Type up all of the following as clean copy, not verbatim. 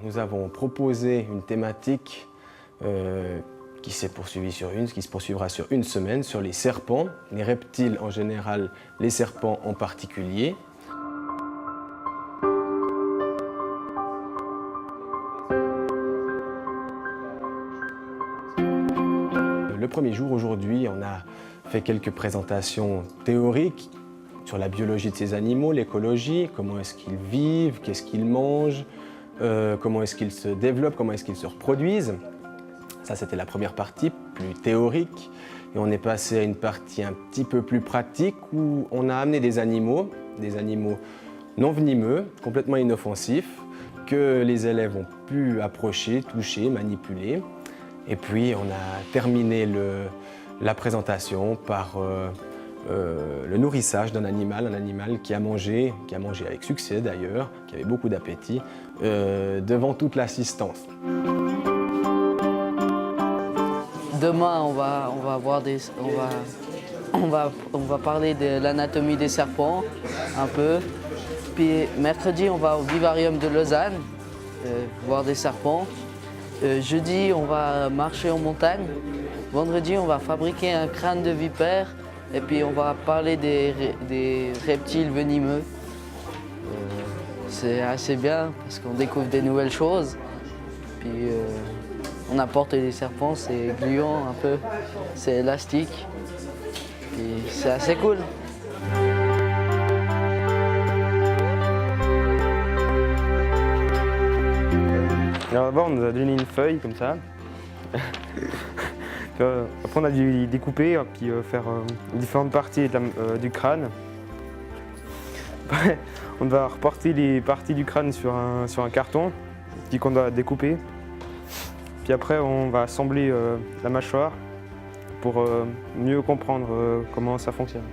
nous avons proposé une thématique qui se poursuivra sur une semaine, sur les serpents, les reptiles en général, les serpents en particulier. Le premier jour, aujourd'hui, on a fait quelques présentations théoriques sur la biologie de ces animaux, l'écologie, comment est-ce qu'ils vivent, qu'est-ce qu'ils mangent, comment est-ce qu'ils se développent, comment est-ce qu'ils se reproduisent. Ça, c'était la première partie, plus théorique. Et on est passé à une partie un petit peu plus pratique où on a amené des animaux non venimeux, complètement inoffensifs, que les élèves ont pu approcher, toucher, manipuler. Et puis, on a terminé la présentation par le nourrissage d'un animal, un animal qui a mangé avec succès d'ailleurs, qui avait beaucoup d'appétit, devant toute l'assistance. Demain, on va parler de l'anatomie des serpents un peu. Puis mercredi, on va au vivarium de Lausanne voir des serpents. Jeudi, on va marcher en montagne. Vendredi, on va fabriquer un crâne de vipère. Et puis on va parler des reptiles venimeux. C'est assez bien parce qu'on découvre des nouvelles choses. Puis on apporte des serpents, c'est gluant un peu, c'est élastique. Et c'est assez cool. Alors d'abord, on nous a donné une feuille comme ça. Après, on a dû découper puis faire différentes parties du crâne. Après, on va reporter les parties du crâne sur un carton qu'on doit découper. Puis après, on va assembler la mâchoire pour mieux comprendre comment ça fonctionne.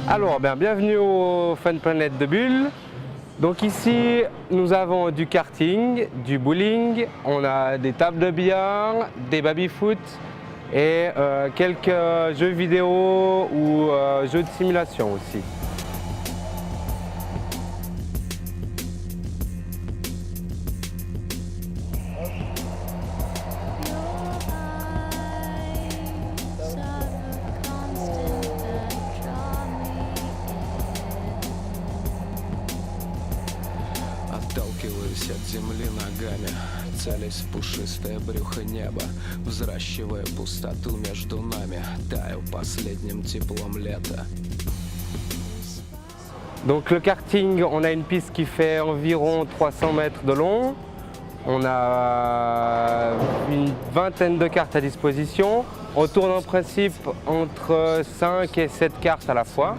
Alors, bienvenue au Fun Planet de Bulle. Donc ici, nous avons du karting, du bowling, on a des tables de billard, des baby-foot et quelques jeux vidéo ou jeux de simulation aussi. Отталкиваюсь от земли ногами, целясь в пушистое брюхо неба, взращивая пустоту между нами, таю последним теплом лета. Donc le karting, on a une piste qui fait environ 300 mètres de long. On a une vingtaine de cartes à disposition. On tourne en principe entre 5 et 7 cartes à la fois.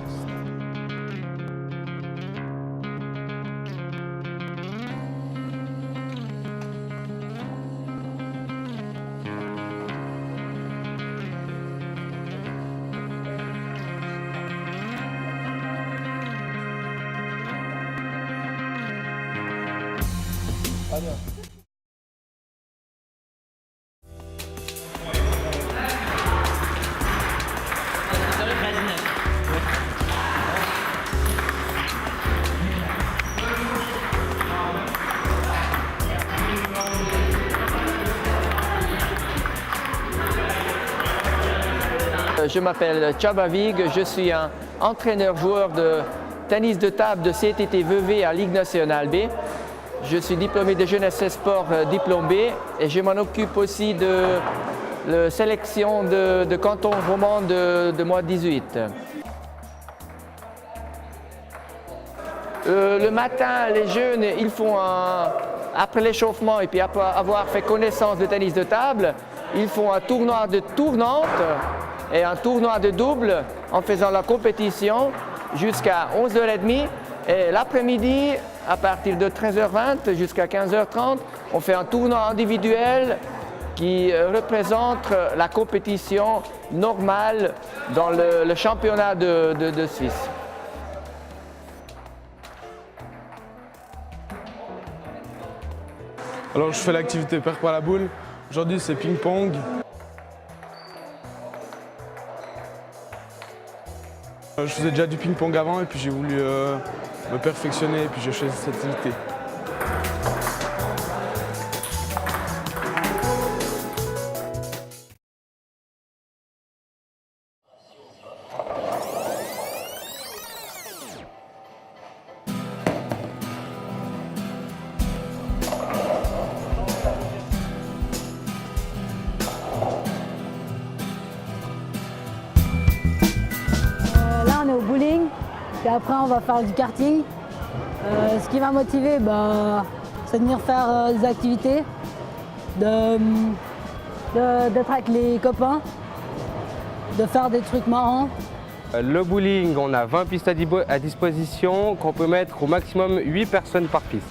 Je m'appelle Csaba Vig, je suis un entraîneur-joueur de tennis de table de CTT Vevey à Ligue nationale B. Je suis diplômé de jeunesse et sport diplôme B et je m'en occupe aussi de la sélection de canton roman de moins 18. Le matin, les jeunes, ils font après l'échauffement et puis après avoir fait connaissance de tennis de table, ils font un tournoi de tournante et un tournoi de double en faisant la compétition jusqu'à 11h30. Et l'après-midi, à partir de 13h20 jusqu'à 15h30, on fait un tournoi individuel qui représente la compétition normale dans le championnat de Suisse. Alors je fais l'activité paire par la boule. Aujourd'hui c'est ping-pong. Je faisais déjà du ping-pong avant et puis j'ai voulu me perfectionner et puis j'ai choisi cette activité. Là, on est au bowling, puis après, on va faire du karting. Ce qui m'a motivé, c'est de venir faire des activités, d'être avec les copains, de faire des trucs marrants. Le bowling, on a 20 pistes à disposition qu'on peut mettre au maximum 8 personnes par piste.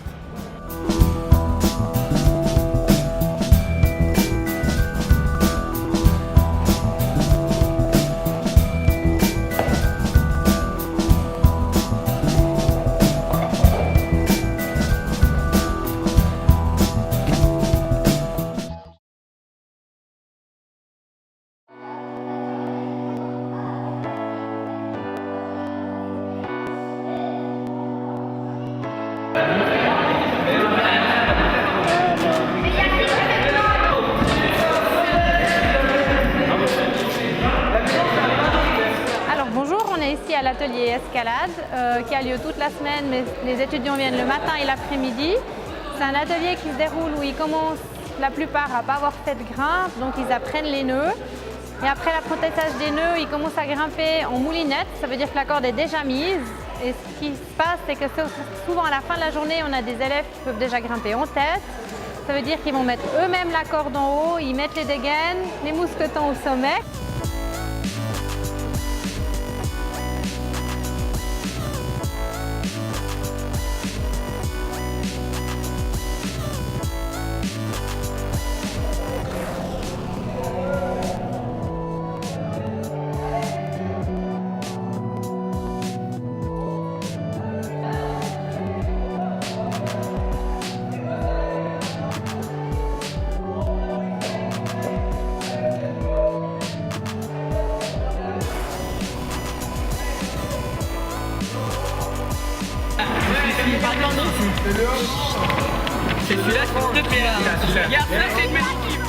Alors bonjour, on est ici à l'atelier escalade qui a lieu toute la semaine, mais les étudiants viennent le matin et l'après-midi. C'est un atelier qui se déroule où ils commencent la plupart à ne pas avoir fait de grimpe, donc ils apprennent les nœuds. Et après l'apprentissage des nœuds, ils commencent à grimper en moulinette, ça veut dire que la corde est déjà mise. Et ce qui se passe, c'est que souvent à la fin de la journée, on a des élèves qui peuvent déjà grimper en tête. Ça veut dire qu'ils vont mettre eux-mêmes la corde en haut, ils mettent les dégaines, les mousquetons au sommet. C'est celui-là, c'est de Pierre. Regarde, là, c'est une belle équipe.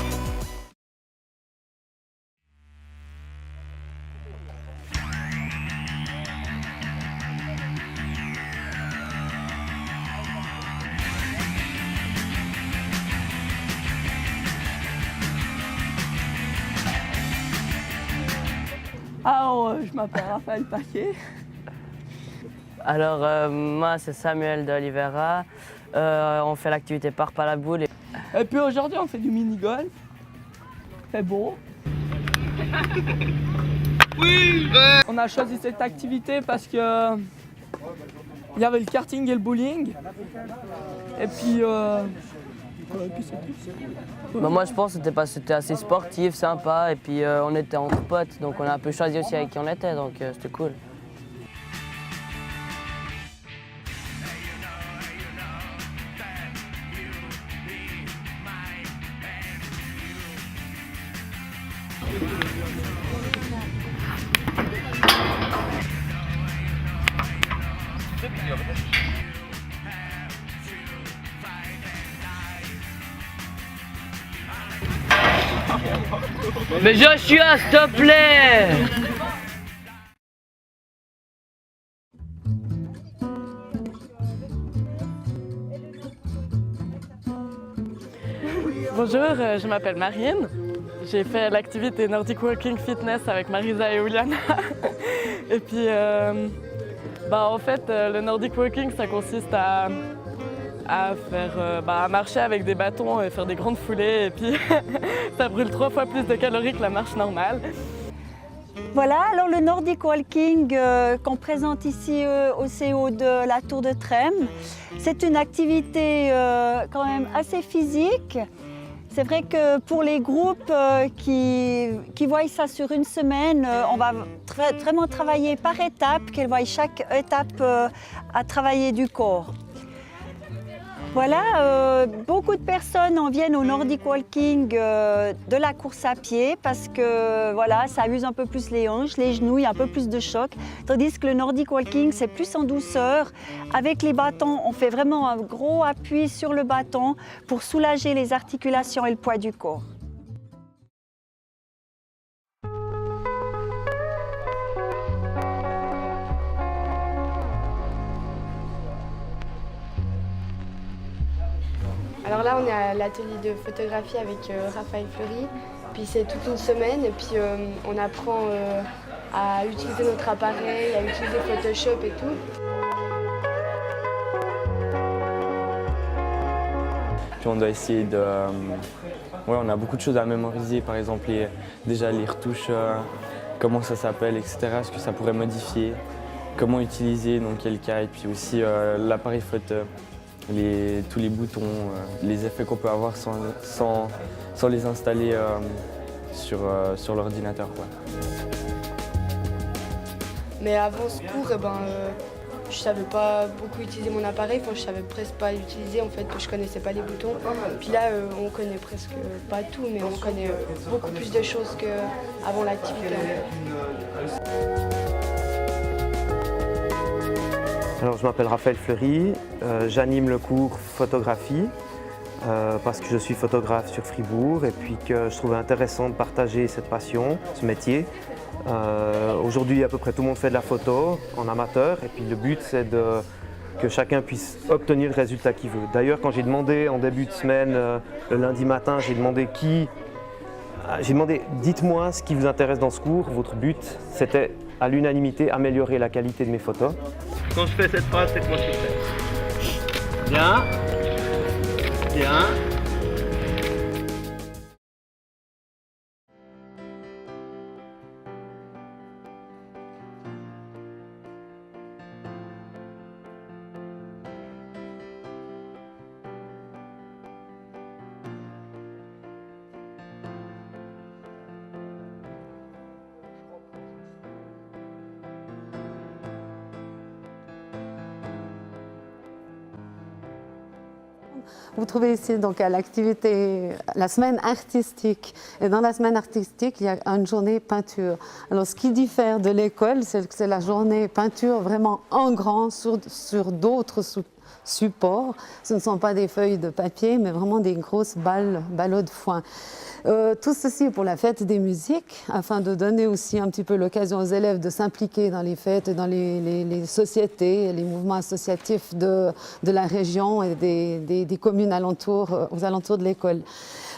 Alors, je m'appelle Raphaël Paquet. Alors, moi, c'est Samuel de Oliveira. On fait l'activité par la boule. Et puis aujourd'hui, on fait du mini-golf. C'est beau. Oui. On a choisi cette activité parce que il y avait le karting et le bowling. Et puis, moi, je pense que c'était assez sportif, sympa. Et puis, on était entre potes, donc on a un peu choisi aussi avec qui on était, donc c'était cool. Mais Joshua, s'il te plaît! Bonjour, je m'appelle Marine. J'ai fait l'activité Nordic Walking Fitness avec Marisa et Uliana. Et puis, en fait, le Nordic Walking, ça consiste à marcher avec des bâtons et faire des grandes foulées. Et puis, ça brûle 3 fois plus de calories que la marche normale. Voilà, alors le Nordic Walking qu'on présente ici au CO de la Tour de Trême, c'est une activité quand même assez physique. C'est vrai que pour les groupes qui voient ça sur une semaine, on va vraiment travailler par étapes, qu'elles voient chaque étape à travailler du corps. Voilà, beaucoup de personnes en viennent au Nordic Walking de la course à pied parce que voilà, ça amuse un peu plus les hanches, les genoux, il y a un peu plus de choc. Tandis que le Nordic Walking, c'est plus en douceur. Avec les bâtons, on fait vraiment un gros appui sur le bâton pour soulager les articulations et le poids du corps. Alors là, on est à l'atelier de photographie avec Raphaël Fleury. Puis c'est toute une semaine, et puis on apprend à utiliser notre appareil, à utiliser Photoshop et tout. Puis on doit essayer de... on a beaucoup de choses à mémoriser, par exemple déjà les retouches, comment ça s'appelle, etc., ce que ça pourrait modifier, comment utiliser, dans quel cas, et puis aussi l'appareil photo. Tous les boutons, les effets qu'on peut avoir sans les installer sur l'ordinateur. Mais avant ce cours, je ne savais pas beaucoup utiliser mon appareil, je ne savais presque pas l'utiliser, en fait, je ne connaissais pas les boutons. Puis là, on connaît presque pas tout, mais on connaît beaucoup plus de choses qu'avant l'activité. Alors, je m'appelle Raphaël Fleury, j'anime le cours photographie parce que je suis photographe sur Fribourg et puis que je trouvais intéressant de partager cette passion, ce métier. Aujourd'hui, à peu près tout le monde fait de la photo en amateur et puis le but c'est que chacun puisse obtenir le résultat qu'il veut. D'ailleurs, quand j'ai demandé en début de semaine, le lundi matin, j'ai demandé dites-moi ce qui vous intéresse dans ce cours. Votre but, c'était à l'unanimité améliorer la qualité de mes photos. Quand je fais cette phrase, c'est que moi je suis prêt. Bien. Bien. Vous trouvez ici donc à l'activité, la semaine artistique. Et dans la semaine artistique, il y a une journée peinture. Alors ce qui diffère de l'école, c'est que c'est la journée peinture vraiment en grand sur d'autres supports. Ce ne sont pas des feuilles de papier, mais vraiment des grosses ballots de foin. Tout ceci pour la fête des musiques, afin de donner aussi un petit peu l'occasion aux élèves de s'impliquer dans les fêtes, dans les sociétés, les mouvements associatifs de la région et des communes aux alentours de l'école.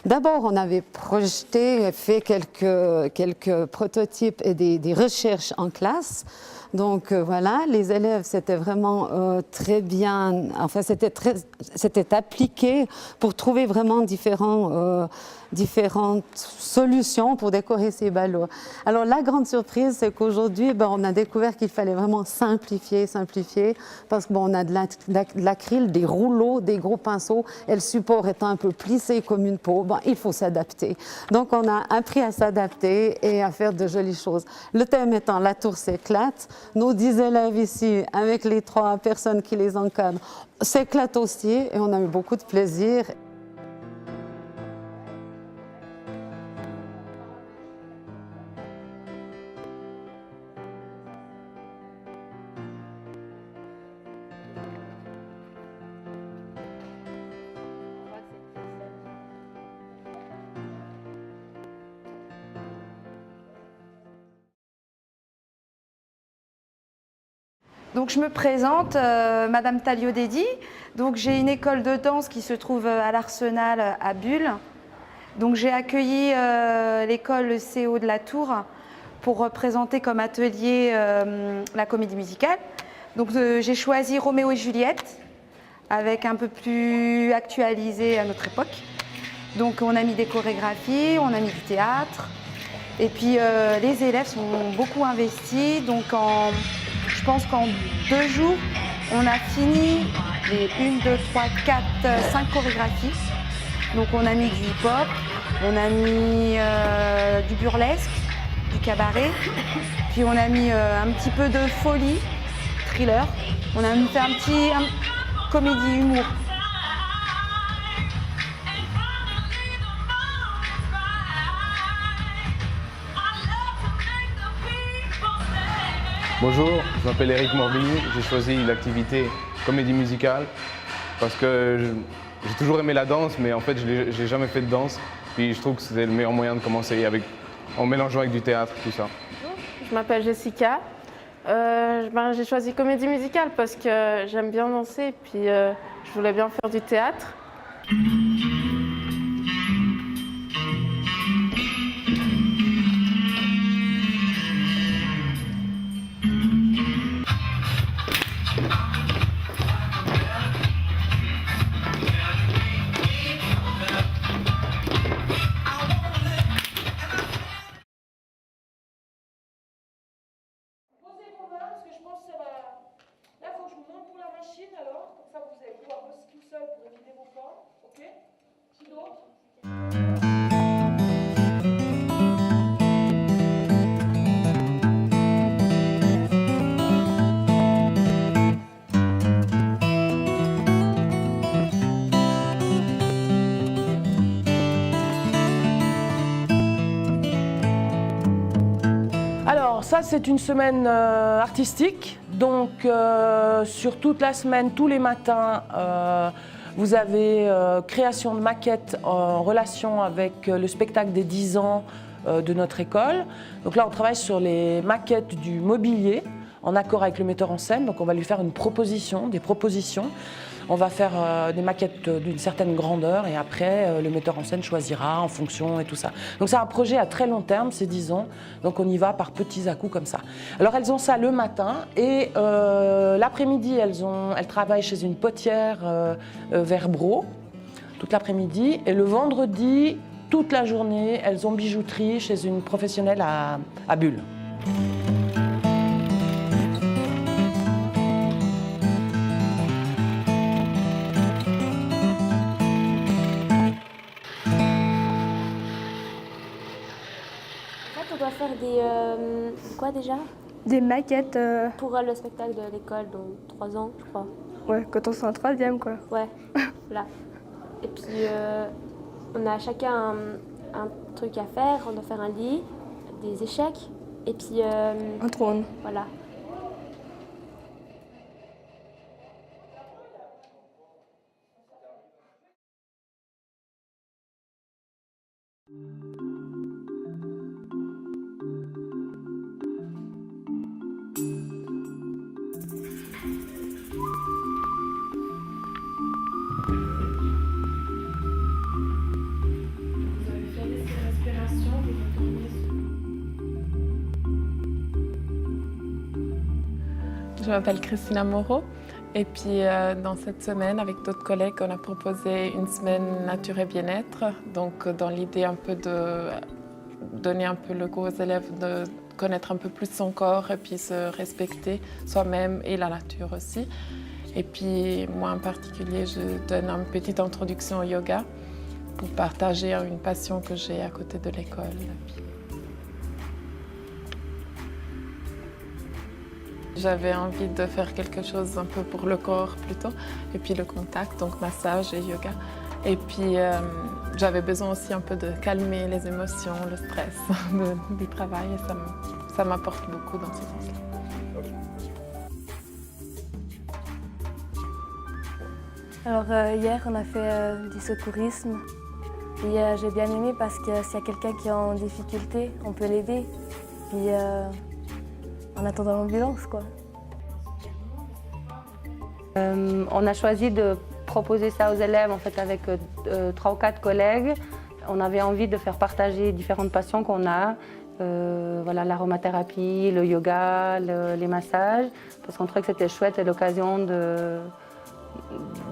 D'abord, on avait projeté, fait quelques prototypes et des recherches en classe. Donc voilà, les élèves, c'était vraiment très bien, enfin c'était appliqué pour trouver vraiment différentes solutions pour décorer ces ballots. Alors la grande surprise, c'est qu'aujourd'hui, on a découvert qu'il fallait vraiment simplifier, parce qu'on a de l'acryl, des rouleaux, des gros pinceaux, et le support étant un peu plissé comme une peau, il faut s'adapter. Donc on a appris à s'adapter et à faire de jolies choses. Le thème étant la tour s'éclate. Nos 10 élèves ici, avec les 3 personnes qui les encadrent, s'éclatent aussi et on a eu beaucoup de plaisir. Donc je me présente, Madame Talio-Dedi. Donc j'ai une école de danse qui se trouve à l'Arsenal à Bulle. Donc j'ai accueilli l'école CO de la Tour pour représenter comme atelier la comédie musicale. Donc j'ai choisi Roméo et Juliette, avec un peu plus actualisé à notre époque. Donc on a mis des chorégraphies, on a mis du théâtre. Et puis les élèves sont beaucoup investis. Donc je pense qu'en 2 jours, on a fini les 1, 2, 3, 4, 5 chorégraphies. Donc on a mis du hip-hop, on a mis du burlesque, du cabaret, puis on a mis un petit peu de folie, thriller. On a fait un petit comédie humour. Bonjour, je m'appelle Eric Morbini, j'ai choisi l'activité comédie musicale parce que j'ai toujours aimé la danse, mais en fait je n'ai jamais fait de danse. Puis je trouve que c'était le meilleur moyen de commencer en mélangeant avec du théâtre, tout ça. Je m'appelle Jessica. J'ai choisi comédie musicale parce que j'aime bien danser et puis je voulais bien faire du théâtre. Là, il faut que je vous montre pour la machine alors, comme ça vous allez pouvoir bosser tout seul pour éviter vos formes, ok? Qui d'autre? Alors ça c'est une semaine artistique, donc sur toute la semaine, tous les matins, vous avez création de maquettes en relation avec le spectacle des 10 ans de notre école. Donc là on travaille sur les maquettes du mobilier en accord avec le metteur en scène, donc on va lui faire des propositions. On va faire des maquettes d'une certaine grandeur et après, le metteur en scène choisira en fonction et tout ça. Donc c'est un projet à très long terme, c'est 10 ans, donc on y va par petits à-coups comme ça. Alors elles ont ça le matin et l'après-midi, elles travaillent chez une potière vers Bro, toute l'après-midi. Et le vendredi, toute la journée, elles ont bijouterie chez une professionnelle à Bulle. On doit faire des... quoi déjà? Des maquettes. Pour le spectacle de l'école dans 3 ans, je crois. Ouais, quand on sera en 3e, quoi. Ouais, là. Et puis, on a chacun un truc à faire. On doit faire un lit, des échecs, et puis... un trône. Voilà. Je m'appelle Christina Moreau et puis dans cette semaine, avec d'autres collègues, on a proposé une semaine nature et bien-être. Donc dans l'idée un peu de donner un peu le goût aux élèves de connaître un peu plus son corps et puis se respecter soi-même et la nature aussi. Et puis moi en particulier, je donne une petite introduction au yoga pour partager une passion que j'ai à côté de l'école. J'avais envie de faire quelque chose un peu pour le corps plutôt, et puis le contact, donc massage et yoga. Et puis j'avais besoin aussi un peu de calmer les émotions, le stress du travail, et ça m'apporte beaucoup dans ce sens-là. Alors hier, on a fait du secourisme. Et j'ai bien aimé parce que s'il y a quelqu'un qui est en difficulté, on peut l'aider. Puis en attendant l'ambulance, quoi. On a choisi de proposer ça aux élèves en fait, avec 3 ou 4 collègues. On avait envie de faire partager différentes passions qu'on a. Voilà, l'aromathérapie, le yoga, les massages, parce qu'on trouvait que c'était chouette et l'occasion de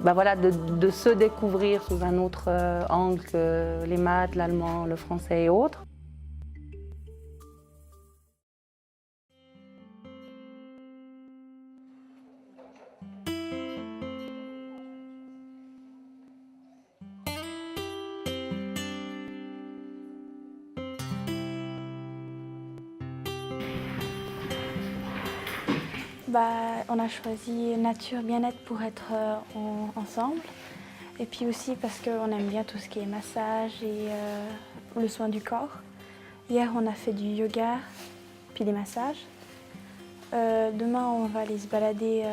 se découvrir sous un autre angle que les maths, l'allemand, le français et autres. On a choisi nature, bien-être pour être ensemble. Et puis aussi parce qu'on aime bien tout ce qui est massage et le soin du corps. Hier, on a fait du yoga, puis des massages. Demain, on va aller se balader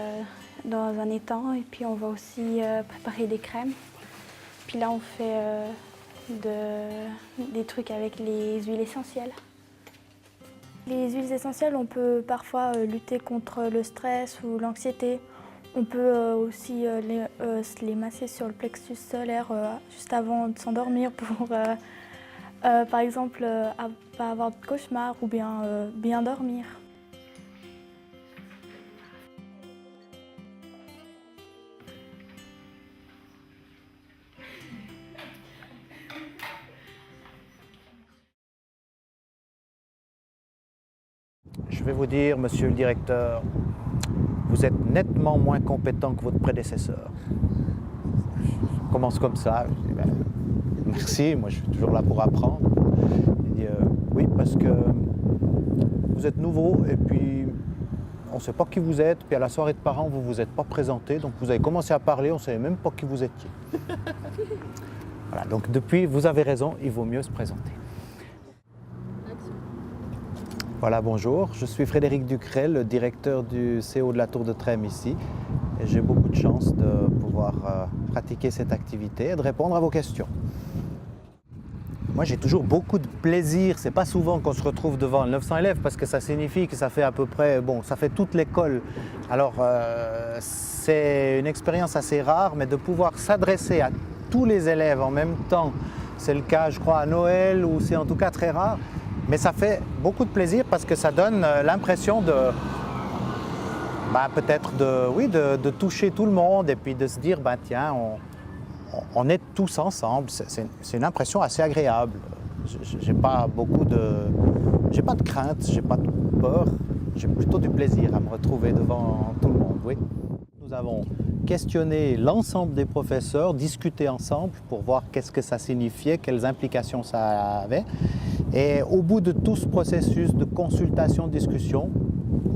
dans un étang et puis on va aussi préparer des crèmes. Puis là, on fait des trucs avec les huiles essentielles. Les huiles essentielles, on peut parfois lutter contre le stress ou l'anxiété. On peut aussi les masser sur le plexus solaire juste avant de s'endormir pour, par exemple, pas avoir de cauchemar ou bien dormir. Je vais vous dire, monsieur le directeur, vous êtes nettement moins compétent que votre prédécesseur. Je commence comme ça, je dis, ben, merci, moi je suis toujours là pour apprendre. Il dit, oui, parce que vous êtes nouveau et puis on ne sait pas qui vous êtes, puis à la soirée de parents, vous ne vous êtes pas présenté, donc vous avez commencé à parler, on ne savait même pas qui vous étiez. Voilà, donc depuis, vous avez raison, il vaut mieux se présenter. Voilà, bonjour, je suis Frédéric Ducret, le directeur du CO de la Tour de Trême ici. Et j'ai beaucoup de chance de pouvoir pratiquer cette activité et de répondre à vos questions. Moi, j'ai toujours beaucoup de plaisir. C'est pas souvent qu'on se retrouve devant 900 élèves parce que ça signifie que ça fait à peu près, bon, ça fait toute l'école. Alors, c'est une expérience assez rare, mais de pouvoir s'adresser à tous les élèves en même temps, c'est le cas, je crois, à Noël, ou c'est en tout cas très rare. Mais ça fait beaucoup de plaisir parce que ça donne l'impression de, peut-être de toucher tout le monde et puis de se dire, tiens, on est tous ensemble. C'est une impression assez agréable. J'ai pas de crainte, j'ai pas de peur. J'ai plutôt du plaisir à me retrouver devant tout le monde, oui. Nous avons questionné l'ensemble des professeurs, discuté ensemble pour voir qu'est-ce que ça signifiait, quelles implications ça avait. Et au bout de tout ce processus de consultation, de discussion,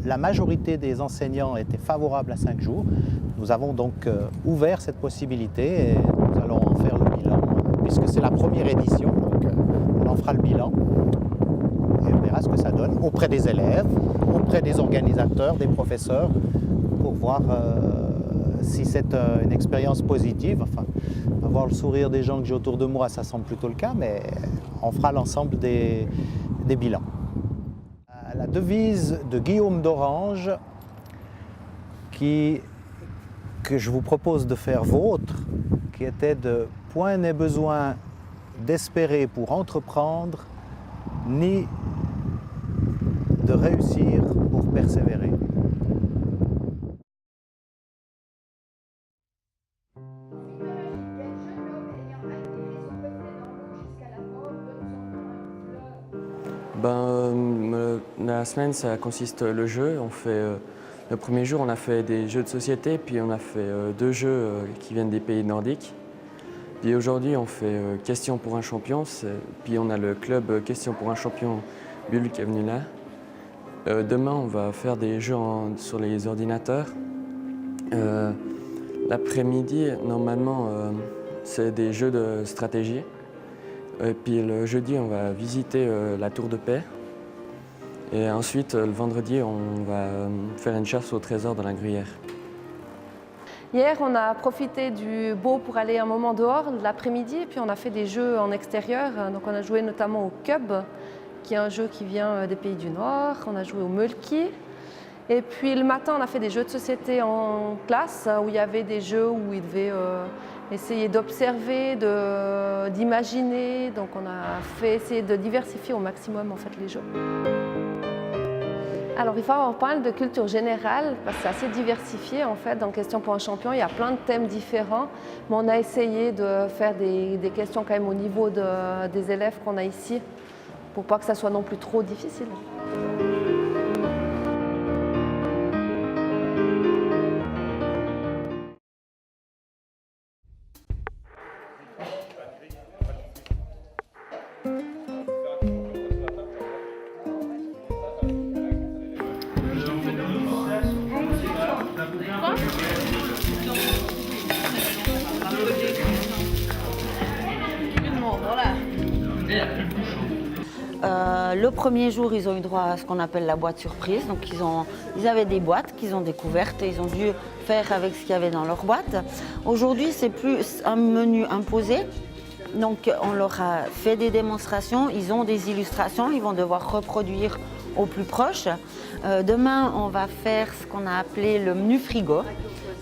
la majorité des enseignants étaient favorables à 5 jours. Nous avons donc ouvert cette possibilité et nous allons en faire le bilan, puisque c'est la première édition, donc on en fera le bilan. Et on verra ce que ça donne auprès des élèves, auprès des organisateurs, des professeurs, pour voir si c'est une expérience positive. Enfin, avoir le sourire des gens que j'ai autour de moi, ça semble plutôt le cas, mais on fera l'ensemble des bilans. La devise de Guillaume d'Orange, que je vous propose de faire vôtre, qui était de « Point n'est besoin d'espérer pour entreprendre, ni de réussir pour persévérer ». La semaine, ça consiste le jeu. On fait, le premier jour, on a fait des jeux de société, puis on a fait 2 jeux qui viennent des pays nordiques. Puis aujourd'hui, on fait Question pour un champion, puis on a le club Question pour un champion Bulle qui est venu là. Demain, on va faire des jeux sur les ordinateurs. L'après-midi, normalement, c'est des jeux de stratégie. Et puis le jeudi, on va visiter la Tour de Paix. Et ensuite, le vendredi, on va faire une chasse au trésor dans la Gruyère. Hier, on a profité du beau pour aller un moment dehors l'après-midi. Et puis on a fait des jeux en extérieur. Donc on a joué notamment au Cub, qui est un jeu qui vient des pays du Nord. On a joué au Mulki. Et puis le matin, on a fait des jeux de société en classe, où il y avait des jeux où ils devaient essayer d'observer, d'imaginer. Donc on a fait essayer de diversifier au maximum en fait, les jeux. Alors il faut avoir pas mal de culture générale, parce que c'est assez diversifié en fait. Dans Question pour un champion, il y a plein de thèmes différents. Mais on a essayé de faire des questions quand même au niveau des élèves qu'on a ici, pour pas que ça soit non plus trop difficile. Le premier jour, ils ont eu droit à ce qu'on appelle la boîte surprise. Donc ils avaient des boîtes qu'ils ont découvertes et ils ont dû faire avec ce qu'il y avait dans leur boîte. Aujourd'hui, c'est plus un menu imposé. Donc on leur a fait des démonstrations, ils ont des illustrations, ils vont devoir reproduire au plus proche. Demain, on va faire ce qu'on a appelé le menu frigo,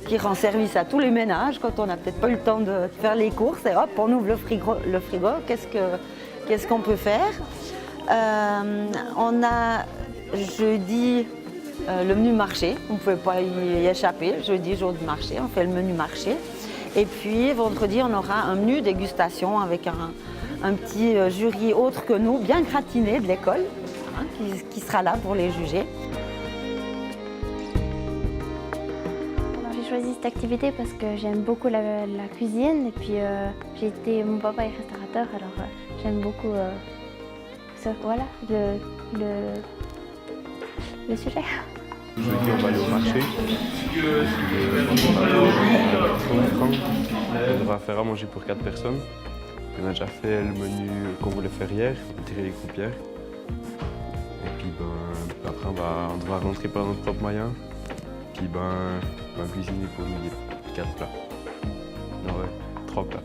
qui rend service à tous les ménages quand on n'a peut-être pas eu le temps de faire les courses. Et hop, on ouvre le frigo. Qu'est-ce qu'on peut faire? On a jeudi le menu marché, on ne pouvait pas y échapper. Jeudi, jour de marché, on fait le menu marché. Et puis vendredi, on aura un menu dégustation avec un petit jury autre que nous, bien gratiné de l'école, hein, qui sera là pour les juger. J'ai choisi cette activité parce que j'aime beaucoup la cuisine et puis mon papa est restaurateur, alors j'aime beaucoup voilà, le sujet. Jeudi, on va aller au marché. On devra faire à manger pour 4 personnes. On a déjà fait le menu qu'on voulait faire hier, tirer les croupières. Et puis après on devra rentrer par notre propre moyen. Puis on va cuisiner pour midi 4 plats. Non, ouais, 3 plats.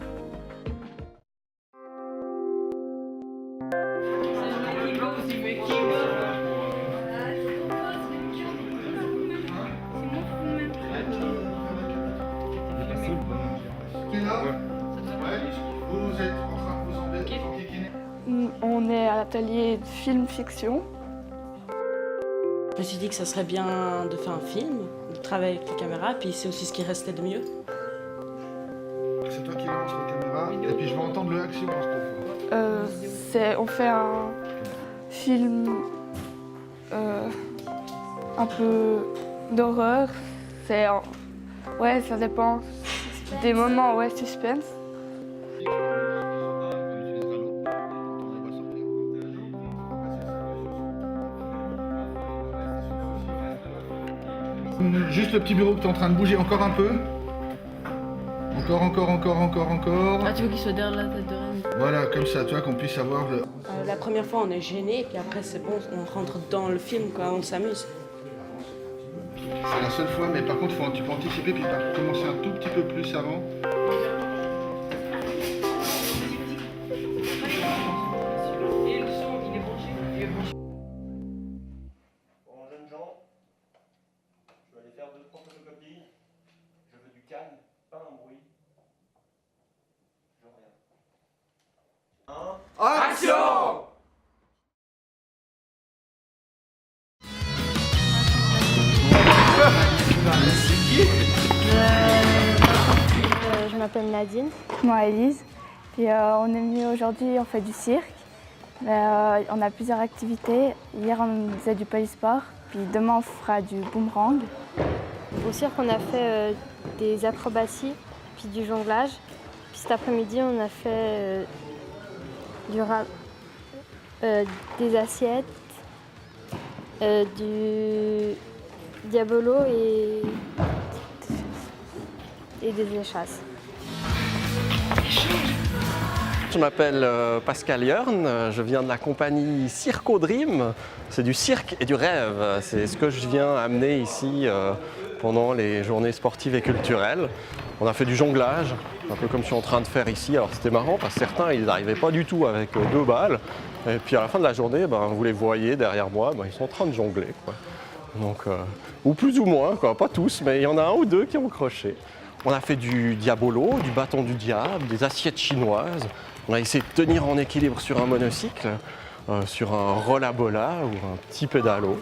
On est à l'atelier de film-fiction. Je me suis dit que ça serait bien de faire un film, de travailler avec les caméras, puis c'est aussi ce qui restait de mieux. C'est toi qui lance la caméra, et puis je vais entendre le action cette fois. On fait un film un peu d'horreur. Ouais, ça dépend. Des moments, ouais, suspense. Juste le petit bureau que tu es en train de bouger encore un peu. Encore. Ah, tu veux qu'il soit derrière la tête de Rémi? Voilà, comme ça, tu vois, qu'on puisse avoir le... La première fois, on est gêné, puis après, c'est bon, on rentre dans le film, quoi, on s'amuse. C'est la seule fois, mais par contre, tu peux anticiper, puis commencer un tout petit peu plus avant. Bon, jeunes gens, je vais aller faire 2-3 photocopies. Je veux du calme, pas un bruit. Je reviens. Action! Je m'appelle Nadine. Moi, Elise. Puis on est venu aujourd'hui, on fait du cirque. On a plusieurs activités. Hier, on faisait du polysport. Puis demain, on fera du boomerang. Au cirque, on a fait des acrobaties, puis du jonglage. Puis cet après-midi, on a fait des assiettes, du diabolo et des échasses. Je m'appelle Pascal Yearn, je viens de la compagnie Circo Dream. C'est du cirque et du rêve. C'est ce que je viens amener ici pendant les journées sportives et culturelles. On a fait du jonglage, un peu comme je suis en train de faire ici. Alors c'était marrant parce que certains ils n'arrivaient pas du tout avec 2 balles. Et puis à la fin de la journée, vous les voyez derrière moi, ils sont en train de jongler, quoi. Donc, ou plus ou moins, quoi. Pas tous, mais il y en a 1 ou 2 qui ont croché. On a fait du diabolo, du bâton du diable, des assiettes chinoises. On a essayé de tenir en équilibre sur un monocycle, sur un rollabola ou un petit pédalo.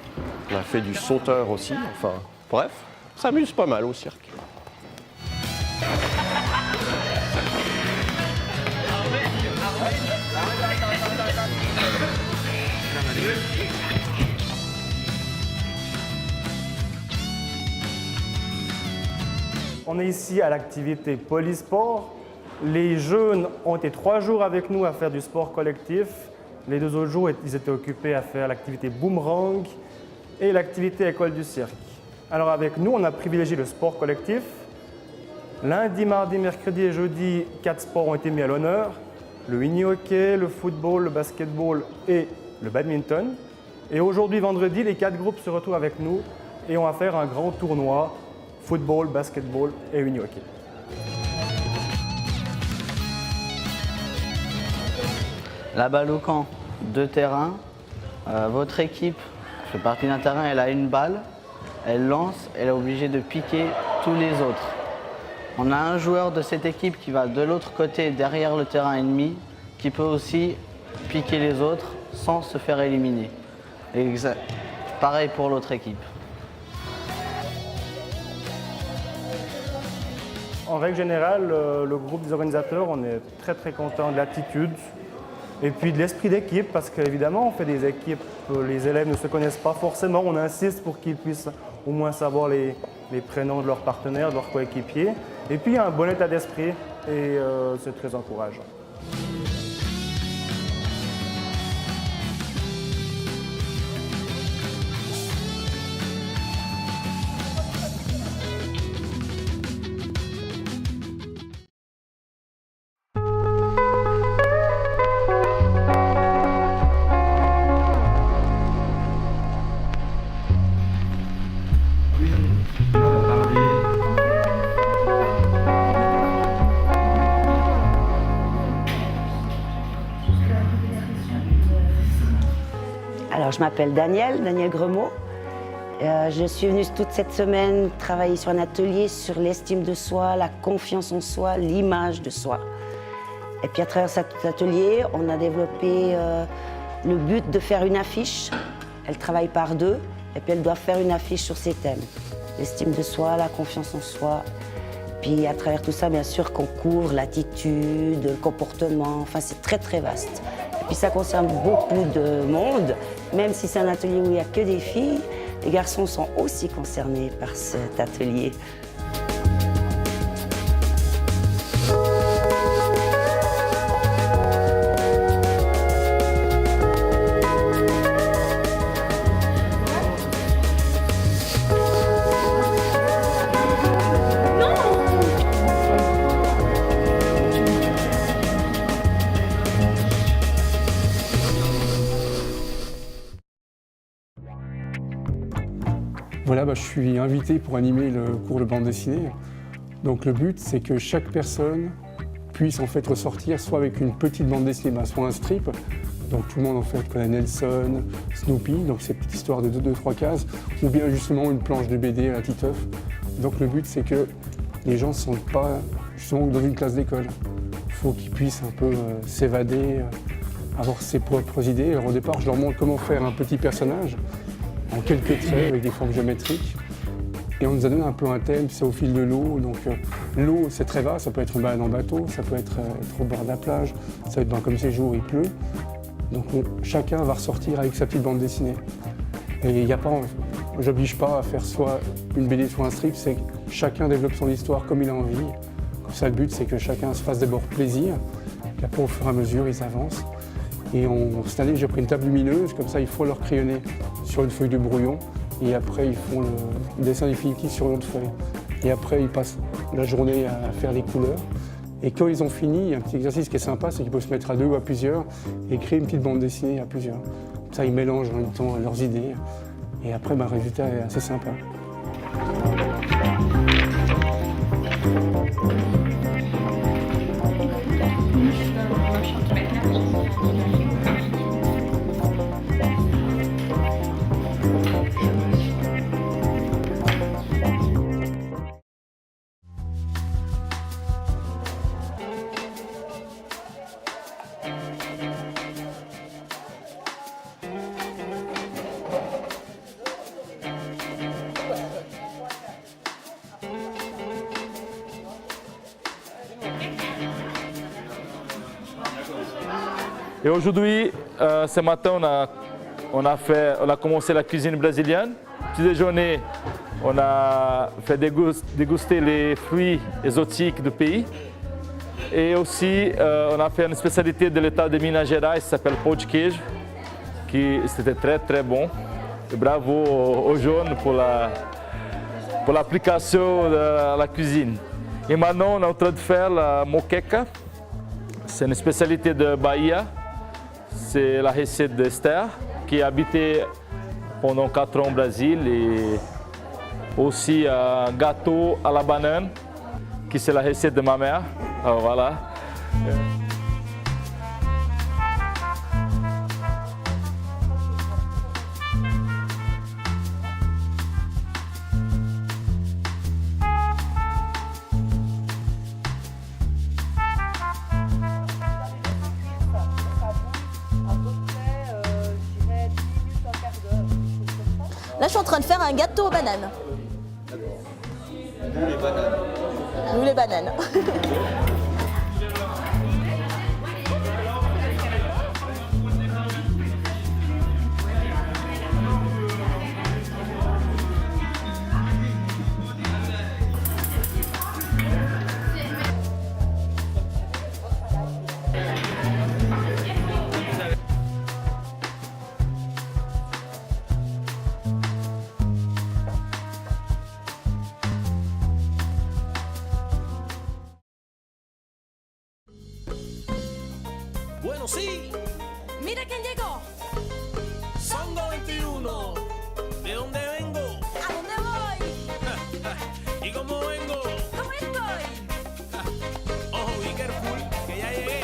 On a fait du sauteur aussi, enfin bref, on s'amuse pas mal au cirque. On est ici à l'activité Polysport. Les jeunes ont été 3 jours avec nous à faire du sport collectif. Les 2 autres jours, ils étaient occupés à faire l'activité boomerang et l'activité école du cirque. Alors avec nous, on a privilégié le sport collectif. Lundi, mardi, mercredi et jeudi, 4 sports ont été mis à l'honneur. Le mini-hockey, le football, le basketball et le badminton. Et aujourd'hui, vendredi, les 4 groupes se retrouvent avec nous et on va faire un grand tournoi football, basketball et mini-hockey. La balle au camp, 2 terrains. Votre équipe fait partie d'un terrain, elle a une balle, elle lance, elle est obligée de piquer tous les autres. On a un joueur de cette équipe qui va de l'autre côté, derrière le terrain ennemi, qui peut aussi piquer les autres sans se faire éliminer. Pareil pour l'autre équipe. En règle générale, le groupe des organisateurs, on est très content de l'attitude et puis de l'esprit d'équipe parce qu'évidemment, on fait des équipes, les élèves ne se connaissent pas forcément, on insiste pour qu'ils puissent au moins savoir les prénoms de leurs partenaires, de leurs coéquipiers. Et puis, il y a un bon état d'esprit et c'est très encourageant. Alors, je m'appelle Danielle Gremaud. Je suis venue toute cette semaine travailler sur un atelier sur l'estime de soi, la confiance en soi, l'image de soi. Et puis à travers cet atelier, on a développé le but de faire une affiche. Elle travaille par 2 et puis elle doit faire une affiche sur ces thèmes. L'estime de soi, la confiance en soi. Puis à travers tout ça, bien sûr, qu'on couvre l'attitude, le comportement, enfin c'est très vaste. Et puis ça concerne beaucoup de monde, même si c'est un atelier où il n'y a que des filles, les garçons sont aussi concernés par cet atelier. Voilà, je suis invité pour animer le cours de bande dessinée. Donc le but, c'est que chaque personne puisse en fait ressortir soit avec une petite bande dessinée, soit un strip. Donc tout le monde en fait connaît Nelson, Snoopy, donc ces petites histoires de 2-3 cases, ou bien justement une planche de BD à la Titeuf. Donc le but, c'est que les gens ne se sentent pas justement dans une classe d'école. Il faut qu'ils puissent un peu s'évader, avoir ses propres idées. Alors au départ, je leur montre comment faire un petit personnage, en quelques traits avec des formes géométriques. Et on nous a donné un peu un thème, c'est au fil de l'eau. Donc l'eau, c'est très vaste, ça peut être une balade en bateau, ça peut être au bord de la plage, ça peut être comme ces jours, il pleut. Donc chacun va ressortir avec sa petite bande dessinée. Et il n'y a pas, j'oblige pas à faire soit une BD soit un strip, c'est que chacun développe son histoire comme il a envie. Comme ça, le but, c'est que chacun se fasse d'abord plaisir, et après, au fur et à mesure, ils avancent. Et cette année, j'ai pris une table lumineuse, comme ça, il faut leur crayonner sur une feuille de brouillon. Et après, ils font le dessin définitif sur l'autre feuille. Et après, ils passent la journée à faire les couleurs. Et quand ils ont fini, il y a un petit exercice qui est sympa, c'est qu'ils peuvent se mettre à 2 ou à plusieurs et créer une petite bande dessinée à plusieurs. Comme ça, ils mélangent en même temps leurs idées. Et après, le résultat est assez sympa. Et aujourd'hui, ce matin, on a commencé la cuisine brésilienne. Petit déjeuner, on a fait déguster les fruits exotiques du pays. Et aussi, on a fait une spécialité de l'état de Minas Gerais qui s'appelle pão de queijo, qui c'était très bon. Et bravo aux jeunes pour l'application de la cuisine. Et maintenant, on est en train de faire la moqueca. C'est une spécialité de Bahia. c'est la recette d'Esther, qui a habité pendant 4 ans au Brésil, et aussi un gâteau à la banane, qui c'est la recette de ma mère. Alors, voilà. Là, je suis en train de faire un gâteau aux bananes. Nous, les bananes. Nous, les bananes. Bueno, sí. Mira quién llegó. Songo 21. ¿De dónde vengo? ¿A dónde voy? ¿Y cómo vengo? ¿Cómo estoy? Ojo, be careful, que ya llegué.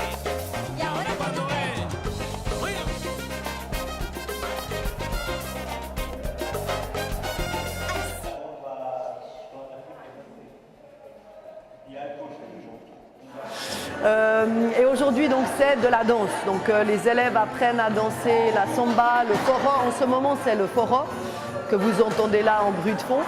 ¿Y ahora cuándo es? Bueno. Et aujourd'hui, donc, c'est de la danse. Donc, les élèves apprennent à danser la samba, le foro. En ce moment, c'est le foro que vous entendez là en bruit de fond.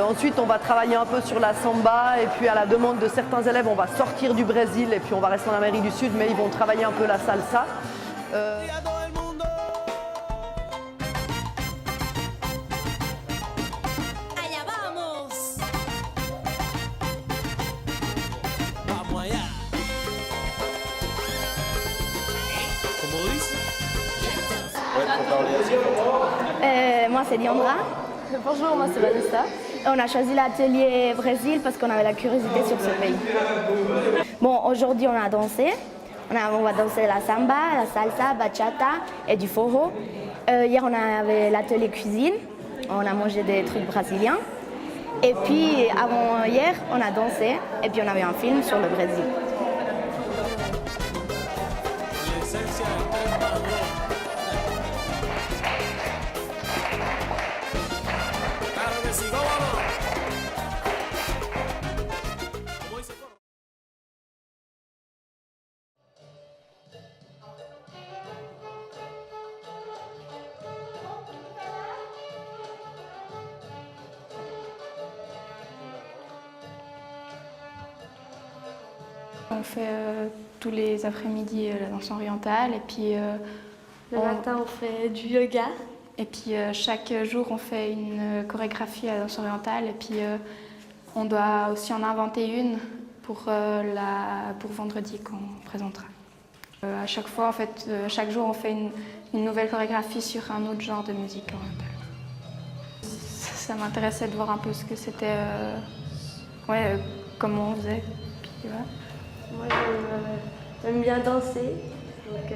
Ensuite, on va travailler un peu sur la samba. Et puis, à la demande de certains élèves, on va sortir du Brésil et puis on va rester en Amérique du Sud, mais ils vont travailler un peu la salsa. Allá vamos. Vamos allá. ¿Cómo dice? Moi, c'est Diandra. Bonjour, moi c'est Vanessa. On a choisi l'atelier Brésil parce qu'on avait la curiosité sur ce pays. Bon, aujourd'hui, on a dansé. On va danser la samba, la salsa, bachata et du foro. Hier, on avait l'atelier cuisine. On a mangé des trucs brésiliens. Et puis, avant hier, on a dansé. Et puis, on avait un film sur le Brésil. On fait tous les après-midi la danse orientale et puis Le matin, on fait du yoga. Et puis chaque jour on fait une chorégraphie à la danse orientale et puis on doit aussi en inventer une pour vendredi quand on présentera. À chaque fois, en fait, chaque jour on fait une nouvelle chorégraphie sur un autre genre de musique orientale. Ça m'intéressait de voir un peu ce que c'était, comment on faisait. Puis, voilà. Moi, j'aime bien danser. Donc,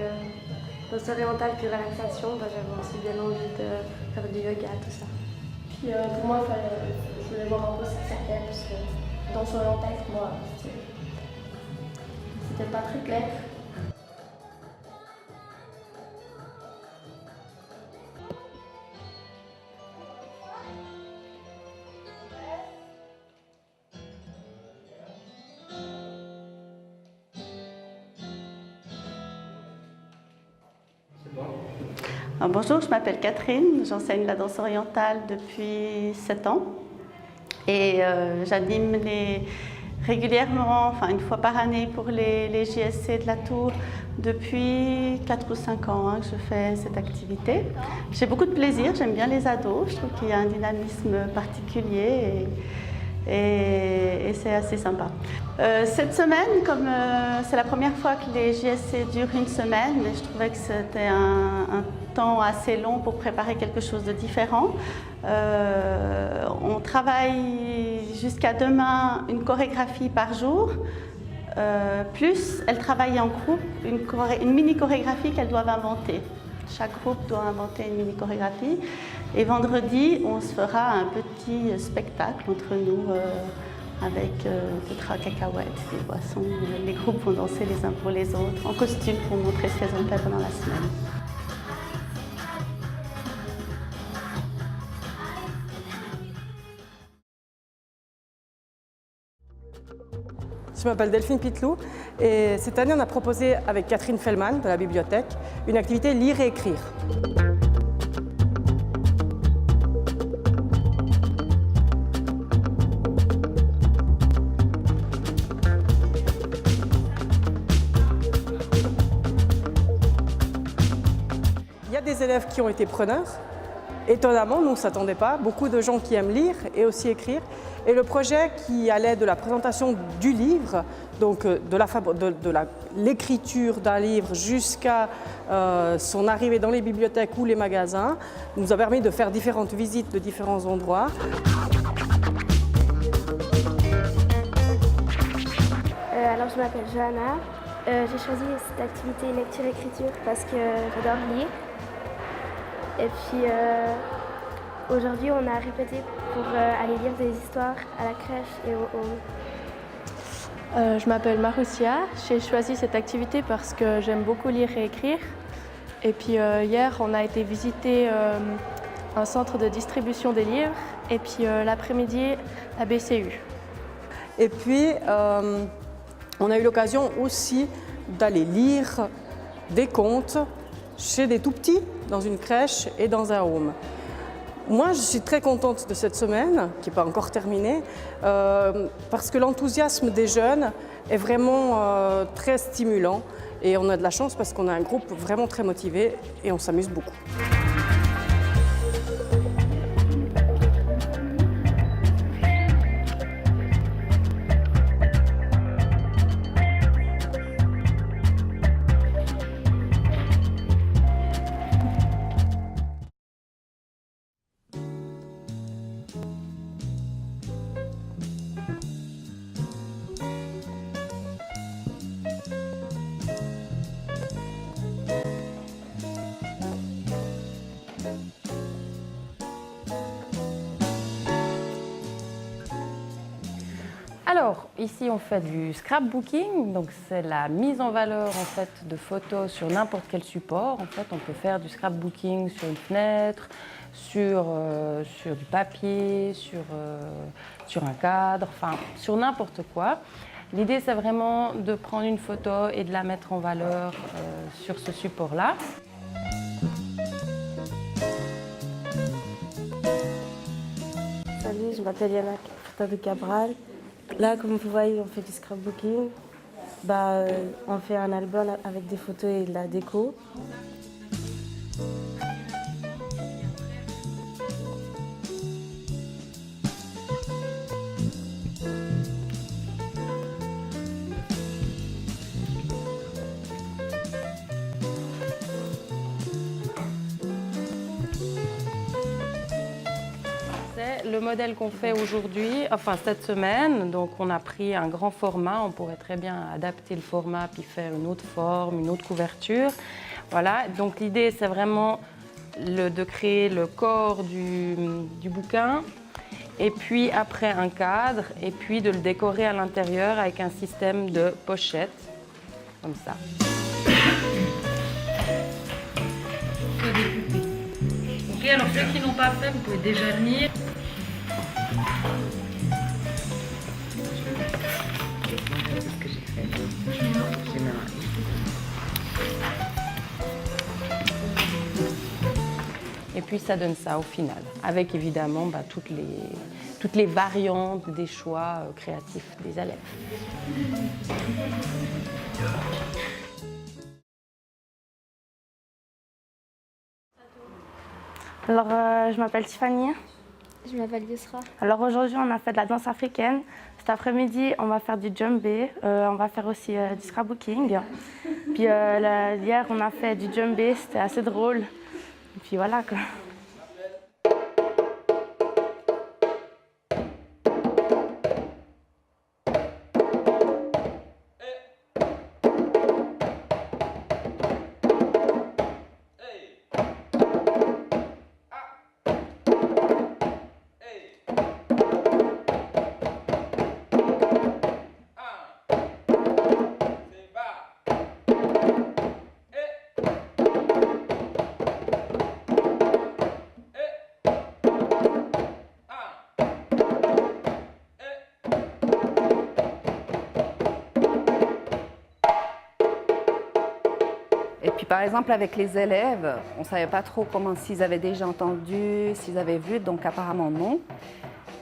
danse orientale puis relaxation, j'avais aussi bien envie de faire du yoga, tout ça. Puis pour moi, je voulais voir un peu ce que c'était, parce que danse orientale, pour moi, c'était pas très clair. Bonjour, je m'appelle Catherine, j'enseigne la danse orientale depuis 7 ans et j'anime régulièrement, enfin une fois par année pour les JSC de la Tour depuis 4 ou 5 ans que je fais cette activité. J'ai beaucoup de plaisir, j'aime bien les ados, je trouve qu'il y a un dynamisme particulier et c'est assez sympa. Cette semaine, comme c'est la première fois que les JSC durent une semaine, je trouvais que c'était un temps assez long pour préparer quelque chose de différent. On travaille jusqu'à demain une chorégraphie par jour. plus elles travaillent en groupe, une mini chorégraphie qu'elles doivent inventer. Chaque groupe doit inventer une mini chorégraphie. Et vendredi, on se fera un petit spectacle entre nous avec des cacahuètes, des boissons. Les groupes vont danser les uns pour les autres, en costume pour montrer ce qu'elles ont fait pendant la semaine. Je m'appelle Delphine Pitlou et cette année on a proposé avec Catherine Fellman de la bibliothèque une activité lire et écrire. Il y a des élèves qui ont été preneurs. Étonnamment, nous on ne s'attendait pas, beaucoup de gens qui aiment lire et aussi écrire. Et le projet qui allait de la présentation du livre, donc de l'écriture d'un livre jusqu'à son arrivée dans les bibliothèques ou les magasins, nous a permis de faire différentes visites de différents endroits. Alors je m'appelle Johanna, j'ai choisi cette activité lecture-écriture parce que j'adore lire. Et puis aujourd'hui on a répété pour aller lire des histoires à la crèche et au home. Je m'appelle Marussia, j'ai choisi cette activité parce que j'aime beaucoup lire et écrire. Et puis hier on a été visiter un centre de distribution des livres et puis l'après-midi la BCU. Et puis on a eu l'occasion aussi d'aller lire des contes chez des tout-petits, dans une crèche et dans un home. Moi, je suis très contente de cette semaine, qui n'est pas encore terminée, parce que l'enthousiasme des jeunes est vraiment très stimulant. Et on a de la chance parce qu'on a un groupe vraiment très motivé et on s'amuse beaucoup. Alors, ici on fait du scrapbooking, donc c'est la mise en valeur en fait, de photos sur n'importe quel support. En fait, on peut faire du scrapbooking sur une fenêtre, sur du papier, sur un cadre, enfin sur n'importe quoi. L'idée c'est vraiment de prendre une photo et de la mettre en valeur sur ce support-là. Salut, je m'appelle Yana de Cabral. Là, comme vous voyez, on fait du scrapbooking. On fait un album avec des photos et de la déco. Le modèle qu'on fait aujourd'hui, enfin cette semaine, donc on a pris un grand format, on pourrait très bien adapter le format puis faire une autre forme, une autre couverture. Voilà, donc l'idée c'est vraiment de créer le corps du bouquin et puis après un cadre et puis de le décorer à l'intérieur avec un système de pochette, comme ça. Ok, alors ceux qui n'ont pas fait, vous pouvez déjà venir. Et puis ça donne ça au final, avec évidemment toutes les variantes des choix créatifs des élèves. Alors, je m'appelle Tiffany. Je m'appelle Yusra. Alors aujourd'hui, on a fait de la danse africaine. Cet après-midi, on va faire du djembé. On va faire aussi du scrapbooking. Puis hier, on a fait du djembé. C'était assez drôle. Et puis voilà quoi. puis par exemple avec les élèves, on ne savait pas trop s'ils avaient déjà entendu, s'ils avaient vu, donc apparemment non.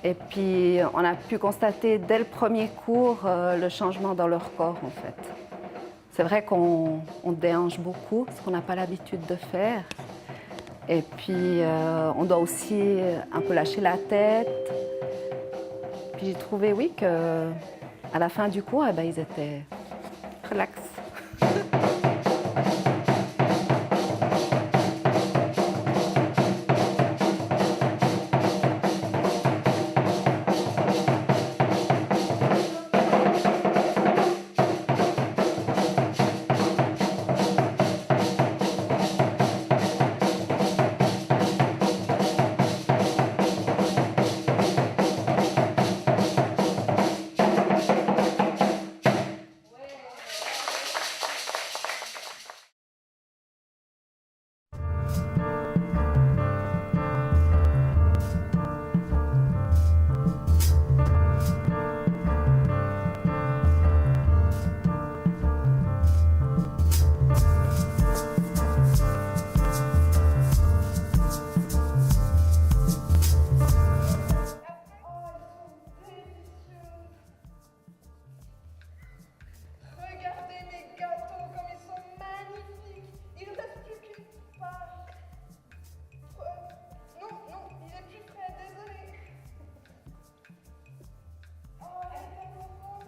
Et puis on a pu constater dès le premier cours le changement dans leur corps en fait. C'est vrai qu'on déhanche beaucoup, ce qu'on n'a pas l'habitude de faire. Et puis on doit aussi un peu lâcher la tête. Puis j'ai trouvé, oui, qu'à la fin du cours, ils étaient relax.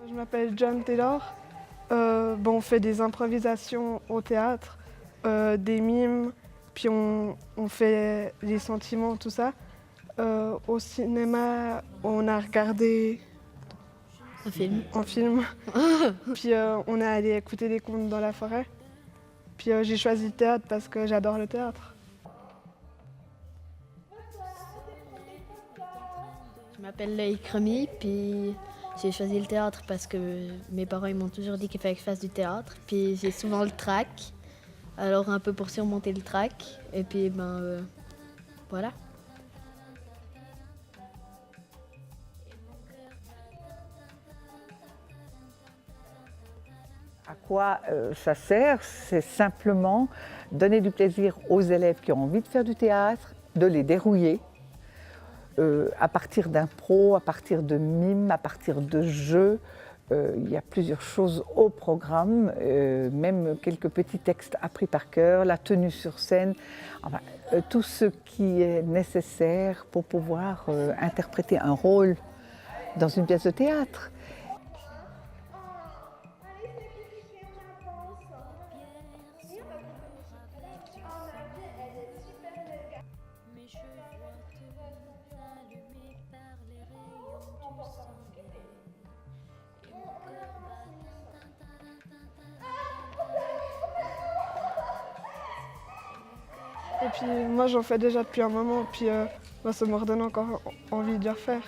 Je m'appelle John Taylor. On fait des improvisations au théâtre, des mimes, puis on fait les sentiments, tout ça. Au cinéma, on a regardé un film. Puis on est allé écouter des contes dans la forêt. Puis j'ai choisi le théâtre parce que j'adore le théâtre. Je m'appelle Loïc Remy, puis j'ai choisi le théâtre parce que mes parents ils m'ont toujours dit qu'il fallait que je fasse du théâtre. Puis j'ai souvent le trac, alors un peu pour surmonter le trac. Et puis voilà. À quoi ça sert? C'est simplement donner du plaisir aux élèves qui ont envie de faire du théâtre, de les dérouiller. À partir d'impro, à partir de mimes, à partir de jeux. Il y a plusieurs choses au programme, même quelques petits textes appris par cœur, la tenue sur scène, enfin, tout ce qui est nécessaire pour pouvoir interpréter un rôle dans une pièce de théâtre. Et puis moi j'en fais déjà depuis un moment, puis ça me redonne encore envie de le refaire.